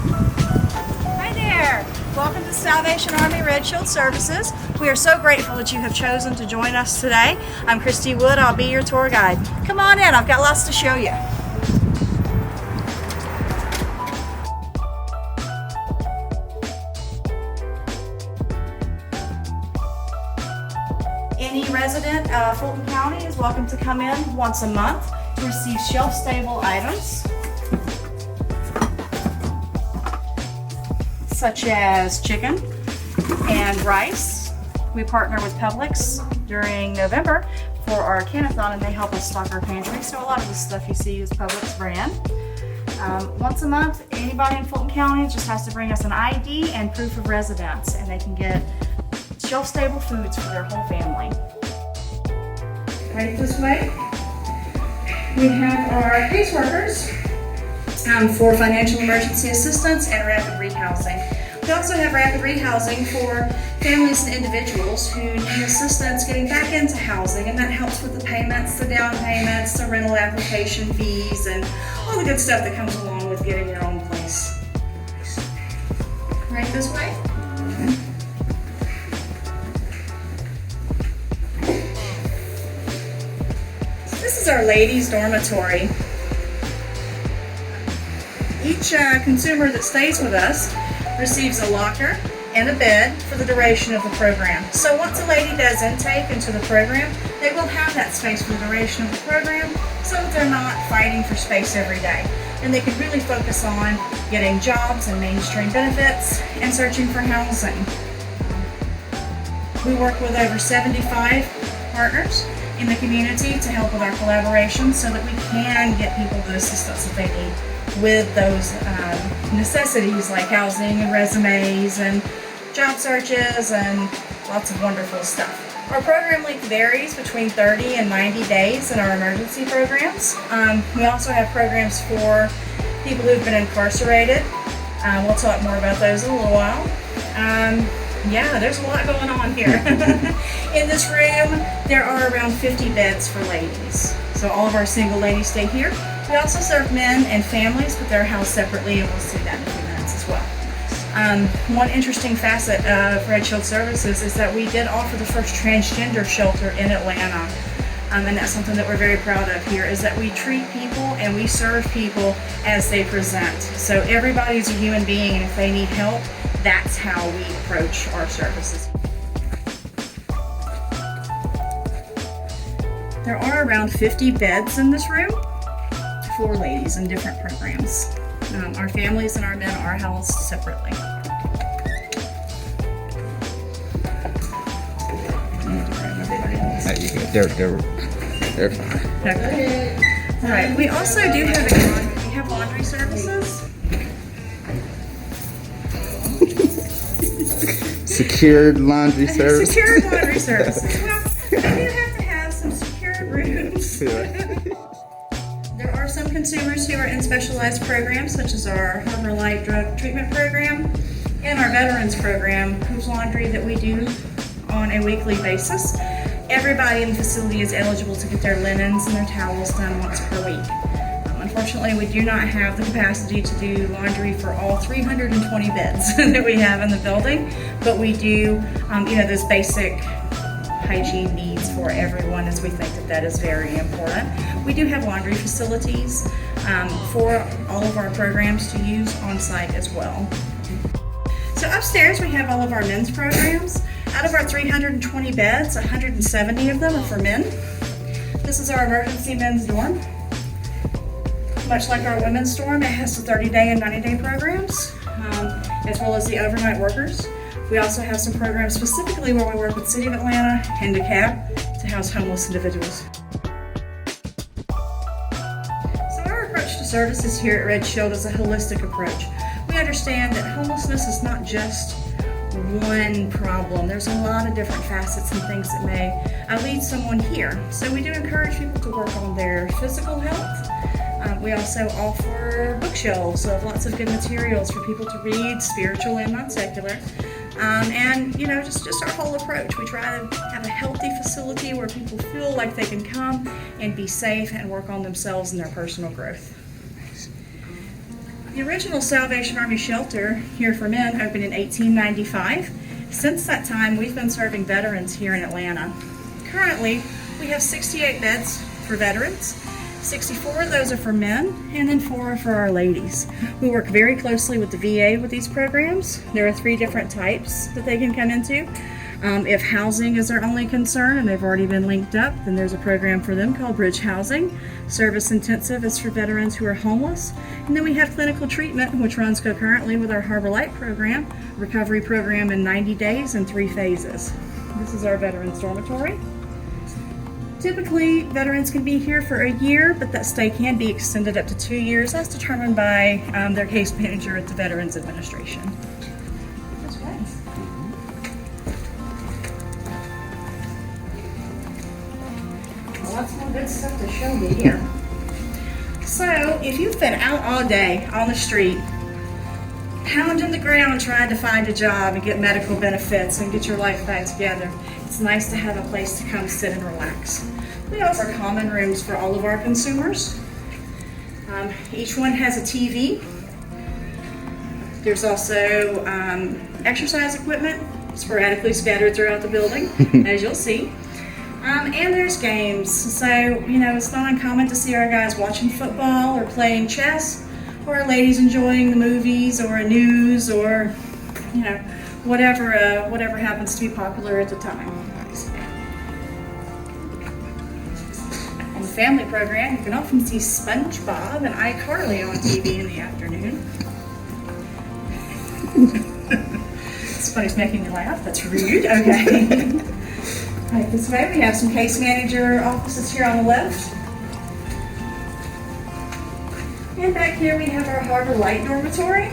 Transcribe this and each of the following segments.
Hi there! Welcome to Salvation Army Red Shield Services. We are so grateful that you have chosen to join us today. I'm Christy Wood. I'll be your tour guide. Come on in. I've got lots to show you. Any resident of Fulton County is welcome to come in once a month to receive shelf-stable items such as chicken and rice. We partner with Publix during November for our Canathon, and they help us stock our pantry. So a lot of the stuff you see is Publix brand. Once a month, anybody in Fulton County just has to bring us an ID and proof of residence, and they can get shelf-stable foods for their whole family. Right this way, we have our caseworkers for financial emergency assistance and rapid rehousing. We also have rapid rehousing for families and individuals who need assistance getting back into housing, and that helps with the payments, the down payments, the rental application fees, and all the good stuff that comes along with getting your own place. Right this way. This is our ladies' dormitory. Each consumer that stays with us receives a locker and a bed for the duration of the program. So once a lady does intake into the program, they will have that space for the duration of the program so that they're not fighting for space every day. And they can really focus on getting jobs and mainstream benefits and searching for housing. We work with over 75 partners in the community to help with our collaboration so that we can get people the assistance that they need with those necessities like housing and resumes and job searches and lots of wonderful stuff. Our program length varies between 30 and 90 days in our emergency programs. We also have programs for people who've been incarcerated. We'll talk more about those in a little while. Yeah, there's a lot going on here. In this room, there are around 50 beds for ladies. So all of our single ladies stay here. We also serve men and families, but they're housed separately, and we'll see that in a few minutes as well. One interesting facet of Red Shield Services is that we did offer the first transgender shelter in Atlanta. And that's something that we're very proud of here, is that we treat people and we serve people as they present. So everybody's a human being, and if they need help, that's how we approach our services. There are around 50 beds in this room for ladies in different programs. Our families and our men are housed separately. They're fine. Okay. All right. We also do have laundry services. Secured laundry service. Secured laundry services. Well, we do have to have some secured rooms. Yeah. There are some consumers who are in specialized programs, such as our Harbor Light Drug Treatment Program and our Veterans Program, whose laundry that we do on a weekly basis. Everybody in the facility is eligible to get their linens and their towels done once per week. Unfortunately, we do not have the capacity to do laundry for all 320 beds that we have in the building, but we do, those basic hygiene needs for everyone, as we think that is very important. We do have laundry facilities for all of our programs to use on site as well. So upstairs we have all of our men's programs. Out of our 320 beds, 170 of them are for men. This is our emergency men's dorm. Much like our women's dorm, it has the 30-day and 90-day programs, as well as the overnight workers. We also have some programs specifically where we work with City of Atlanta and DeKalb to house homeless individuals. So our approach to services here at Red Shield is a holistic approach. We understand that homelessness is not just one problem. There's a lot of different facets and things that may lead someone here. So we do encourage people to work on their physical health. We also offer bookshelves of lots of good materials for people to read, spiritual and non-secular. And just our whole approach. We try to have a healthy facility where people feel like they can come and be safe and work on themselves and their personal growth. The original Salvation Army shelter here for men opened in 1895. Since that time, we've been serving veterans here in Atlanta. Currently, we have 68 beds for veterans. 64 of those are for men, and then 4 are for our ladies. We work very closely with the VA with these programs. There are 3 different types that they can come into. If housing is their only concern and they've already been linked up, then there's a program for them called Bridge Housing. Service Intensive is for veterans who are homeless. And then we have clinical treatment, which runs concurrently with our Harbor Light program, recovery program in 90 days in 3 phases. This is our veterans dormitory. Typically, veterans can be here for a year, but that stay can be extended up to 2 years as determined by their case manager at the Veterans Administration. Lots more good stuff to show you here. So, if you've been out all day on the street, pounding the ground trying to find a job and get medical benefits and get your life back together, it's nice to have a place to come sit and relax. We offer common rooms for all of our consumers. Each one has a TV. There's also exercise equipment sporadically scattered throughout the building, as you'll see. And there's games. So, it's not uncommon to see our guys watching football or playing chess, or our ladies enjoying the movies or news or, whatever happens to be popular at the time. On the family program, you can often see SpongeBob and iCarly on TV in the afternoon. It's funny, it's making me laugh. That's rude. Okay. Right, this way we have some case manager offices here on the left. And back here we have our Harbor Light dormitory.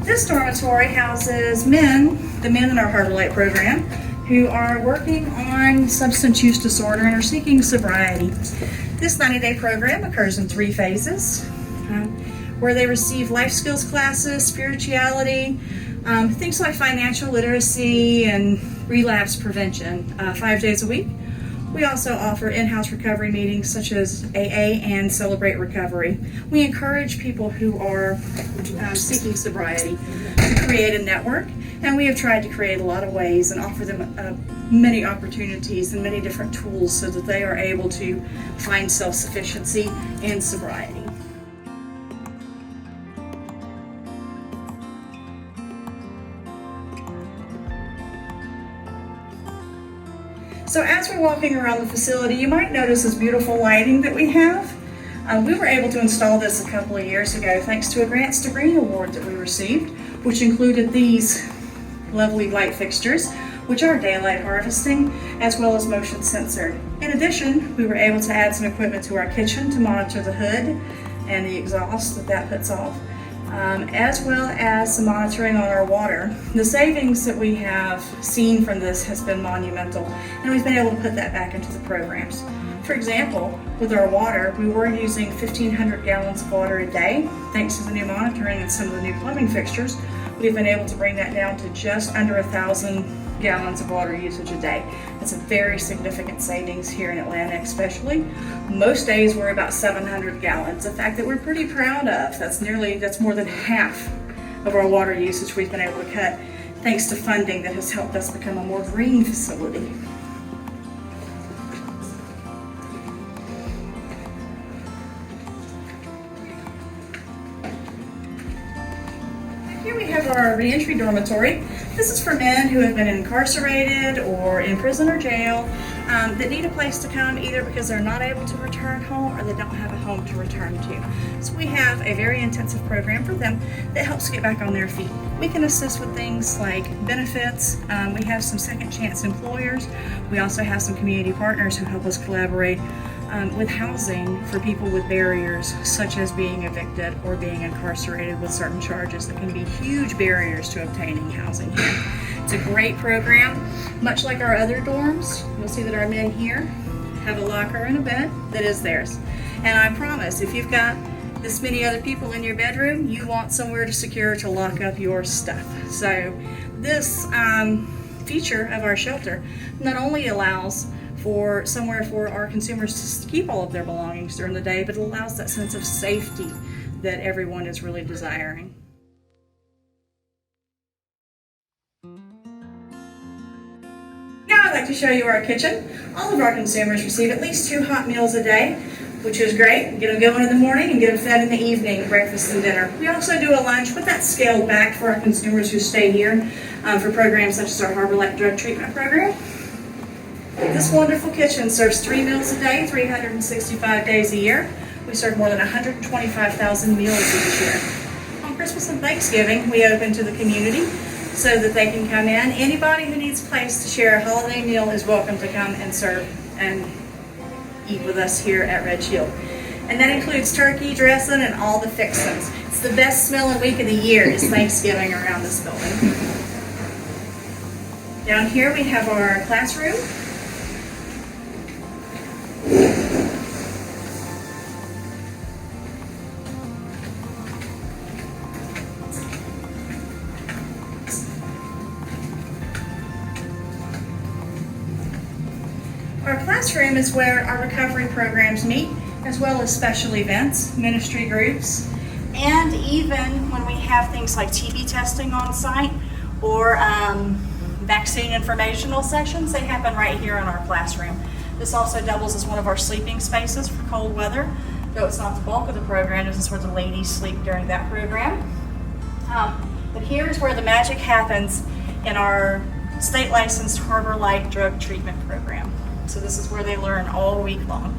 This dormitory houses the men in our Harbor Light program, who are working on substance use disorder and are seeking sobriety. This 90-day program occurs in 3 phases, where they receive life skills classes, spirituality, things like financial literacy and relapse prevention 5 days a week. We also offer in-house recovery meetings such as AA and Celebrate Recovery. We encourage people who are seeking sobriety to create a network, and we have tried to create a lot of ways and offer them many opportunities and many different tools so that they are able to find self-sufficiency and sobriety. So as we're walking around the facility, you might notice this beautiful lighting that we have. We were able to install this a couple of years ago thanks to a Grants to Green award that we received, which included these lovely light fixtures, which are daylight harvesting, as well as motion censored. In addition, we were able to add some equipment to our kitchen to monitor the hood and the exhaust that puts off, as well as some monitoring on our water. The savings that we have seen from this has been monumental, and we've been able to put that back into the programs. For example, with our water, we were using 1,500 gallons of water a day. Thanks to the new monitoring and some of the new plumbing fixtures, we've been able to bring that down to just under 1,000 gallons of water usage a day. That's a very significant savings here in Atlanta especially. Most days we're about 700 gallons, a fact that we're pretty proud of. That's more than half of our water usage we've been able to cut thanks to funding that has helped us become a more green facility. Here we have our reentry dormitory. This is for men who have been incarcerated or in prison or jail that need a place to come either because they're not able to return home or they don't have a home to return to. So we have a very intensive program for them that helps get back on their feet. We can assist with things like benefits. We have some second chance employers. We also have some community partners who help us collaborate with housing for people with barriers such as being evicted or being incarcerated with certain charges that can be huge barriers to obtaining housing here. It's a great program. Much like our other dorms, you'll see that our men here have a locker and a bed that is theirs. And I promise, if you've got this many other people in your bedroom, you want somewhere to secure to lock up your stuff. So this feature of our shelter not only allows for somewhere for our consumers to keep all of their belongings during the day, but it allows that sense of safety that everyone is really desiring. Now I'd like to show you our kitchen. All of our consumers receive at least 2 hot meals a day, which is great. Get them going in the morning and get them fed in the evening, breakfast and dinner. We also do a lunch, but that's scaled back for our consumers who stay here for programs such as our Harbor Light Drug Treatment Program. This wonderful kitchen serves 3 meals a day, 365 days a year. We serve more than 125,000 meals each year. On Christmas and Thanksgiving, we open to the community so that they can come in. Anybody who needs a place to share a holiday meal is welcome to come and serve and eat with us here at Red Shield. And that includes turkey, dressing, and all the fixings. It's the best smelling week of the year is Thanksgiving around this building. Down here we have our classroom. Our classroom is where our recovery programs meet, as well as special events, ministry groups, and even when we have things like TB testing on site or vaccine informational sessions, they happen right here in our classroom. This also doubles as one of our sleeping spaces for cold weather, though it's not the bulk of the program. This is where the ladies sleep during that program. But here is where the magic happens in our state licensed Harbor Light Drug Treatment Program. So this is where they learn all week long.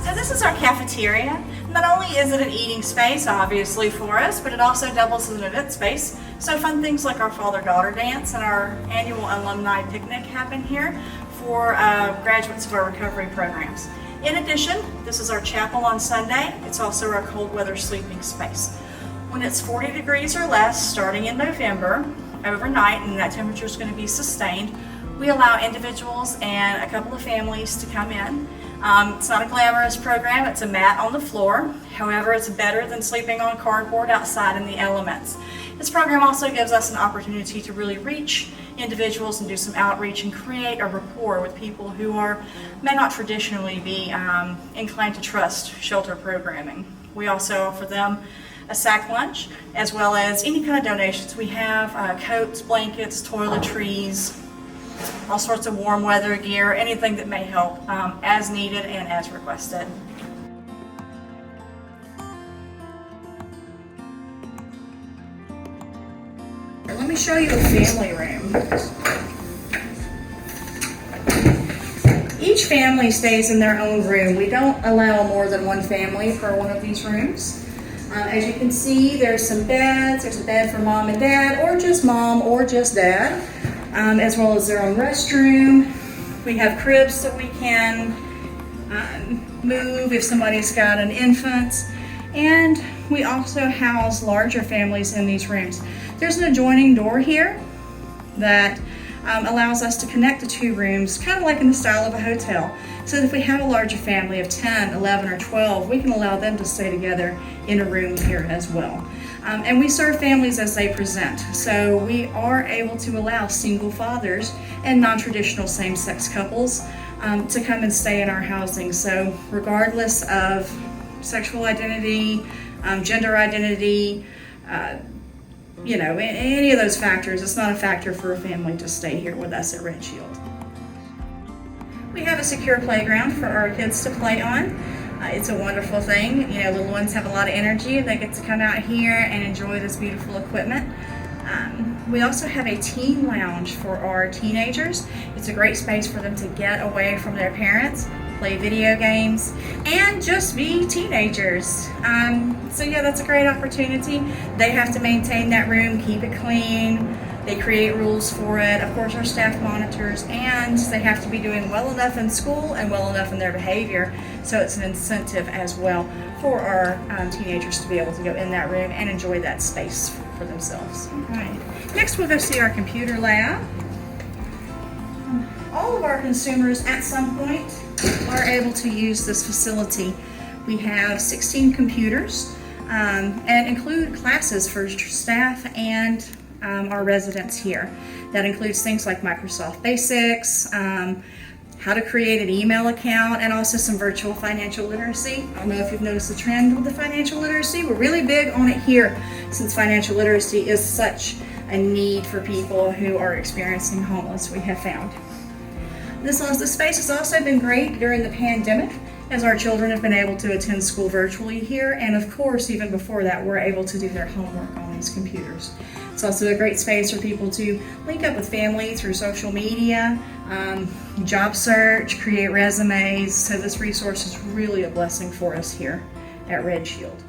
So this is our cafeteria. Not only is it an eating space, obviously, for us, but it also doubles as an event space. So fun things like our father-daughter dance and our annual alumni picnic happen here for graduates of our recovery programs. In addition, this is our chapel on Sunday. It's also our cold weather sleeping space. When it's 40 degrees or less, starting in November, overnight, and that temperature is going to be sustained, we allow individuals and a couple of families to come in. It's not a glamorous program, it's a mat on the floor. However, it's better than sleeping on cardboard outside in the elements. This program also gives us an opportunity to really reach individuals and do some outreach and create a rapport with people who may not traditionally be inclined to trust shelter programming. We also offer them a sack lunch, as well as any kind of donations. We have coats, blankets, toiletries, all sorts of warm weather gear, anything that may help as needed and as requested. Let me show you a family room. Each family stays in their own room. We don't allow more than one family per one of these rooms. As you can see, there's some beds. There's a bed for mom and dad, or just mom or just dad, as well as their own restroom. We have cribs that we can move if somebody's got an infant. And we also house larger families in these rooms. There's an adjoining door here that allows us to connect the 2 rooms, kind of like in the style of a hotel. So that if we have a larger family of 10, 11, or 12, we can allow them to stay together in a room here as well. And we serve families as they present. So we are able to allow single fathers and non-traditional same-sex couples to come and stay in our housing. So regardless of sexual identity, gender identity, any of those factors, it's not a factor for a family to stay here with us at Red Shield. We have a secure playground for our kids to play on. It's a wonderful thing. Little ones have a lot of energy. They get to come out here and enjoy this beautiful equipment. We also have a teen lounge for our teenagers. It's a great space for them to get away from their parents, play video games, and just be teenagers. So yeah, that's a great opportunity. They have to maintain that room, keep it clean. They create rules for it. Of course, our staff monitors, and they have to be doing well enough in school and well enough in their behavior. So it's an incentive as well for our teenagers to be able to go in that room and enjoy that space for themselves. All right. Next, we'll go see our computer lab. All of our consumers at some point are able to use this facility. We have 16 computers. and include classes for staff and our residents here. That includes things like Microsoft Basics, how to create an email account, and also some virtual financial literacy. I don't know if you've noticed the trend with the financial literacy. We're really big on it here since financial literacy is such a need for people who are experiencing homeless, we have found. The space has also been great during the pandemic, as our children have been able to attend school virtually here, and of course, even before that, we're able to do their homework on these computers. It's also a great space for people to link up with family through social media, job search, create resumes, so this resource is really a blessing for us here at Red Shield.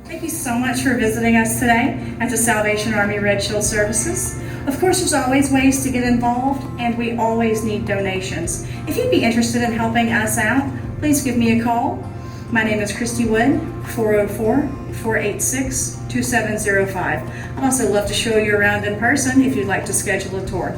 Thank you so much for visiting us today at the Salvation Army Red Shield Services. Of course, there's always ways to get involved, and we always need donations. If you'd be interested in helping us out, please give me a call. My name is Christy Wood, 404-486-2705. I'd also love to show you around in person if you'd like to schedule a tour.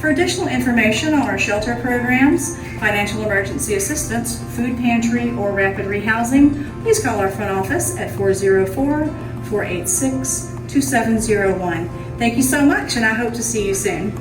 For additional information on our shelter programs, financial emergency assistance, food pantry, or rapid rehousing, please call our front office at 404-486-2701. Thank you so much, and I hope to see you soon.